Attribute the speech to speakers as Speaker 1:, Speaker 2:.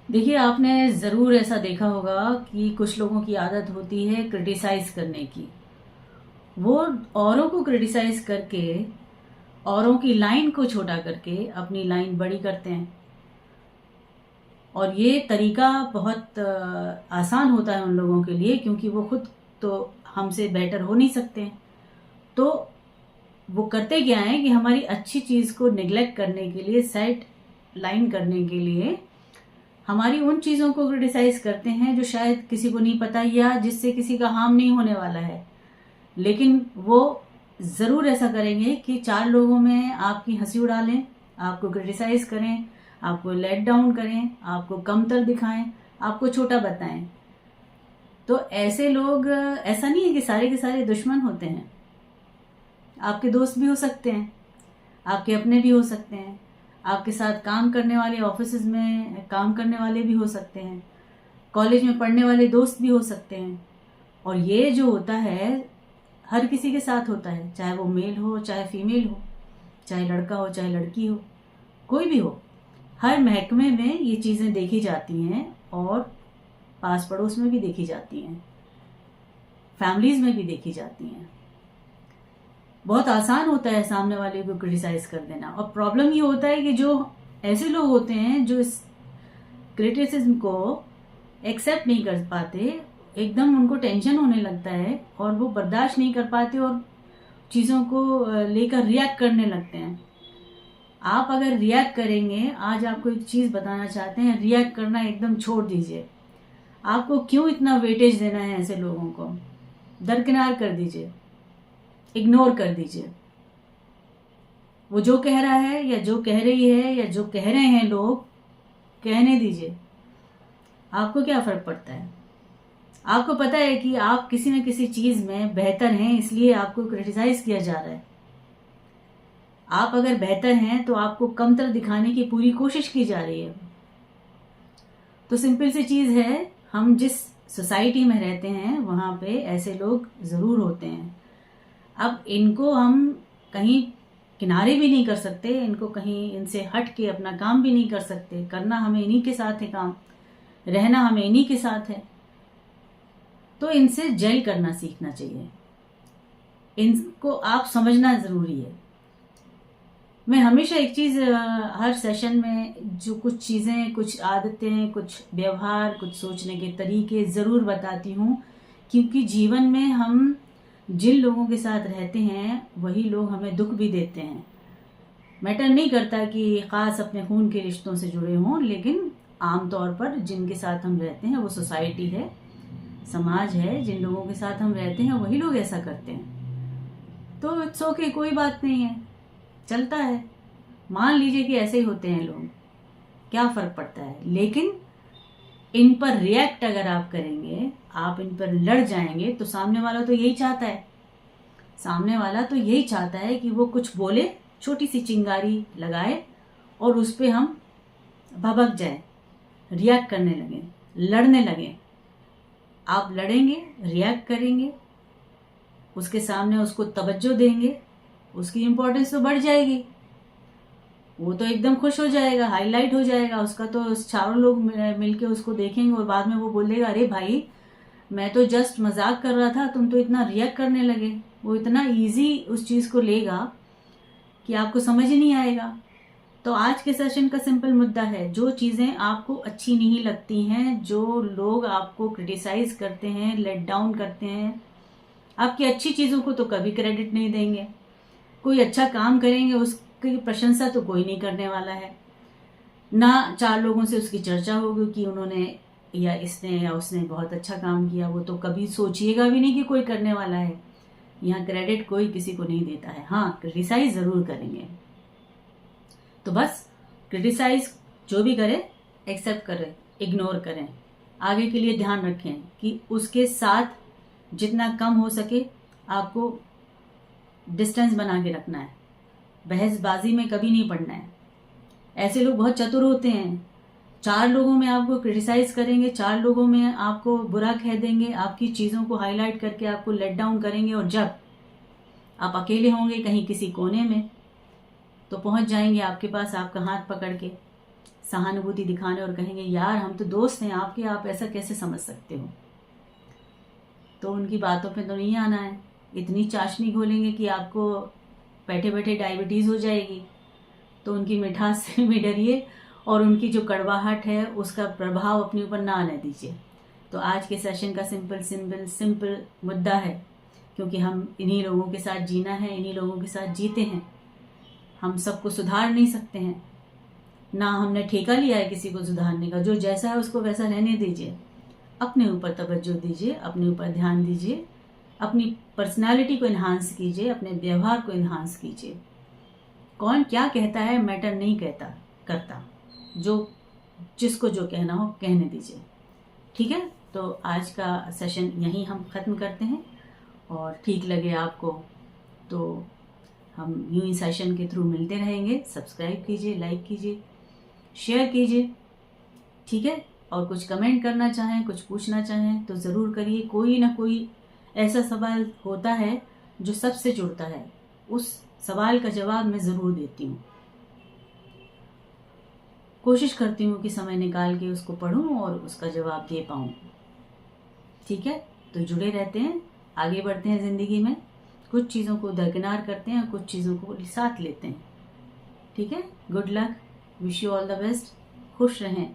Speaker 1: देखिए, आपने ज़रूर ऐसा देखा होगा कि कुछ लोगों की आदत होती है क्रिटिसाइज करने की। वो औरों को क्रिटिसाइज करके, औरों की लाइन को छोटा करके अपनी लाइन बड़ी करते हैं। और ये तरीका बहुत आसान होता है उन लोगों के लिए, क्योंकि वो खुद तो हमसे बेटर हो नहीं सकते हैं। तो वो करते क्या है कि हमारी अच्छी चीज़ को निगलेक्ट करने के लिए, साइड लाइन करने के लिए हमारी उन चीज़ों को क्रिटिसाइज करते हैं जो शायद किसी को नहीं पता या जिससे किसी का हार्म नहीं होने वाला है। लेकिन वो ज़रूर ऐसा करेंगे कि चार लोगों में आपकी हंसी उड़ा लें, आपको क्रिटिसाइज करें, आपको लेट डाउन करें, आपको कमतर दिखाएं, आपको छोटा बताएं। तो ऐसे लोग, ऐसा नहीं है कि सारे के सारे दुश्मन होते हैं। आपके दोस्त भी हो सकते हैं, आपके अपने भी हो सकते हैं, आपके साथ काम करने वाले, ऑफिस में काम करने वाले भी हो सकते हैं, कॉलेज में पढ़ने वाले दोस्त भी हो सकते हैं। और ये जो होता है हर किसी के साथ होता है, चाहे वो मेल हो चाहे फीमेल हो, चाहे लड़का हो चाहे लड़की हो, कोई भी हो। हर महकमे में ये चीज़ें देखी जाती हैं और पास पड़ोस में भी देखी जाती हैं, फैमिलीज में भी देखी जाती हैं। बहुत आसान होता है सामने वाले को क्रिटिसाइज कर देना। और प्रॉब्लम ये होता है कि जो ऐसे लोग होते हैं जो इस क्रिटिसिज्म को एक्सेप्ट नहीं कर पाते, एकदम उनको टेंशन होने लगता है और वो बर्दाश्त नहीं कर पाते और चीज़ों को लेकर रिएक्ट करने लगते हैं। आप अगर रिएक्ट करेंगे, आज आपको एक चीज़ बताना चाहते हैं, रिएक्ट करना एकदम छोड़ दीजिए। आपको क्यों इतना वेटेज देना है ऐसे लोगों को? दरकिनार कर दीजिए, इग्नोर कर दीजिए। वो जो कह रहा है या जो कह रही है या जो कह रहे हैं लोग, कहने दीजिए। आपको क्या फर्क पड़ता है? आपको पता है कि आप किसी न किसी चीज में बेहतर हैं, इसलिए आपको क्रिटिसाइज किया जा रहा है। आप अगर बेहतर हैं तो आपको कमतर दिखाने की पूरी कोशिश की जा रही है। तो सिंपल सी चीज है, हम जिस सोसाइटी में रहते हैं वहां पे ऐसे लोग जरूर होते हैं। अब इनको हम कहीं किनारे भी नहीं कर सकते, इनको कहीं इनसे हट के अपना काम भी नहीं कर सकते। करना हमें इन्हीं के साथ है काम, रहना हमें इन्हीं के साथ है। तो इनसे जेल करना सीखना चाहिए, इनको आप समझना जरूरी है। मैं हमेशा एक चीज हर सेशन में जो कुछ चीजें, कुछ आदतें, कुछ व्यवहार, कुछ सोचने के तरीके जरूर बताती हूँ, क्योंकि जीवन में हम जिन लोगों के साथ रहते हैं वही लोग हमें दुख भी देते हैं। मैटर नहीं करता कि खास अपने खून के रिश्तों से जुड़े हों, लेकिन आमतौर पर जिनके साथ हम रहते हैं वो सोसाइटी है, समाज है, जिन लोगों के साथ हम रहते हैं वही लोग ऐसा करते हैं। तो इट्स ओके, कोई बात नहीं है, चलता है। मान लीजिए कि ऐसे ही होते हैं लोग, क्या फर्क पड़ता है। लेकिन इन पर रिएक्ट अगर आप करेंगे, आप इन पर लड़ जाएंगे, तो सामने वाला तो यही चाहता है। सामने वाला तो यही चाहता है कि वो कुछ बोले, छोटी सी चिंगारी लगाए और उस पर हम भभक जाए, रिएक्ट करने लगे, लड़ने लगे। आप लड़ेंगे, रिएक्ट करेंगे, उसके सामने उसको तवज्जो देंगे, उसकी इंपॉर्टेंस तो बढ़ जाएगी। वो तो एकदम खुश हो जाएगा, हाईलाइट हो जाएगा उसका, तो चारों लोग मिलके उसको देखेंगे और बाद में वो बोलेगा, अरे भाई मैं तो जस्ट मजाक कर रहा था, तुम तो इतना रिएक्ट करने लगे। वो इतना इजी उस चीज को लेगा कि आपको समझ ही नहीं आएगा। तो आज के सेशन का सिंपल मुद्दा है, जो चीजें आपको अच्छी नहीं लगती हैं, जो लोग आपको क्रिटिसाइज करते हैं, लेट डाउन करते हैं, आपकी अच्छी चीजों को तो कभी क्रेडिट नहीं देंगे। कोई अच्छा काम करेंगे उसकी प्रशंसा तो कोई नहीं करने वाला है, ना चार लोगों से उसकी चर्चा होगी कि उन्होंने या इसने या उसने बहुत अच्छा काम किया। वो तो कभी सोचिएगा भी नहीं कि कोई करने वाला है। यहाँ क्रेडिट कोई किसी को नहीं देता है। हाँ, क्रिटिसाइज जरूर करेंगे। तो बस क्रिटिसाइज जो भी करे एक्सेप्ट करें, इग्नोर करें। आगे के लिए ध्यान रखें कि उसके साथ जितना कम हो सके आपको डिस्टेंस बना के रखना है। बहसबाजी में कभी नहीं पड़ना है। ऐसे लोग बहुत चतुर होते हैं, चार लोगों में आपको क्रिटिसाइज करेंगे, चार लोगों में आपको बुरा कह देंगे, आपकी चीजों को हाईलाइट करके आपको लेट डाउन करेंगे, और जब आप अकेले होंगे कहीं किसी कोने में, तो पहुंच जाएंगे आपके पास आपका हाथ पकड़ के, सहानुभूति दिखाने और कहेंगे यार हम तो दोस्त हैं आपके, आप ऐसा कैसे समझ सकते हो। तो उनकी बातों पे तो नहीं आना है। इतनी चाशनी घोलेंगे कि आपको बैठे बैठे डायबिटीज़ हो जाएगी। तो उनकी मिठास से भी डरिए और उनकी जो कड़वाहट है उसका प्रभाव अपने ऊपर ना आने दीजिए। तो आज के सेशन का सिंपल मुद्दा है, क्योंकि हम इन्हीं लोगों के साथ जीना है, इन्हीं लोगों के साथ जीते हैं। हम सबको सुधार नहीं सकते हैं, ना हमने ठेका लिया है किसी को सुधारने का। जो जैसा है उसको वैसा रहने दीजिए। अपने ऊपर तवज्जो दीजिए, अपने ऊपर ध्यान दीजिए, अपनी पर्सनालिटी को इन्हांस कीजिए, अपने व्यवहार को इन्हांस कीजिए। कौन क्या कहता है मैटर नहीं करता। जो जिसको जो कहना हो कहने दीजिए। ठीक है, तो आज का सेशन यहीं हम ख़त्म करते हैं। और ठीक लगे आपको तो हम यूं ही सेशन के थ्रू मिलते रहेंगे। सब्सक्राइब कीजिए, लाइक कीजिए, शेयर कीजिए। ठीक है, और कुछ कमेंट करना चाहें, कुछ पूछना चाहें तो ज़रूर करिए। कोई ना कोई ऐसा सवाल होता है जो सबसे जुड़ता है, उस सवाल का जवाब मैं ज़रूर देती हूँ। कोशिश करती हूँ कि समय निकाल के उसको पढूं और उसका जवाब दे पाऊँ। ठीक है, तो जुड़े रहते हैं, आगे बढ़ते हैं ज़िंदगी में। कुछ चीज़ों को दरकिनार करते हैं, कुछ चीज़ों को साथ लेते हैं। ठीक है, good luck, wish you all the best, खुश रहें।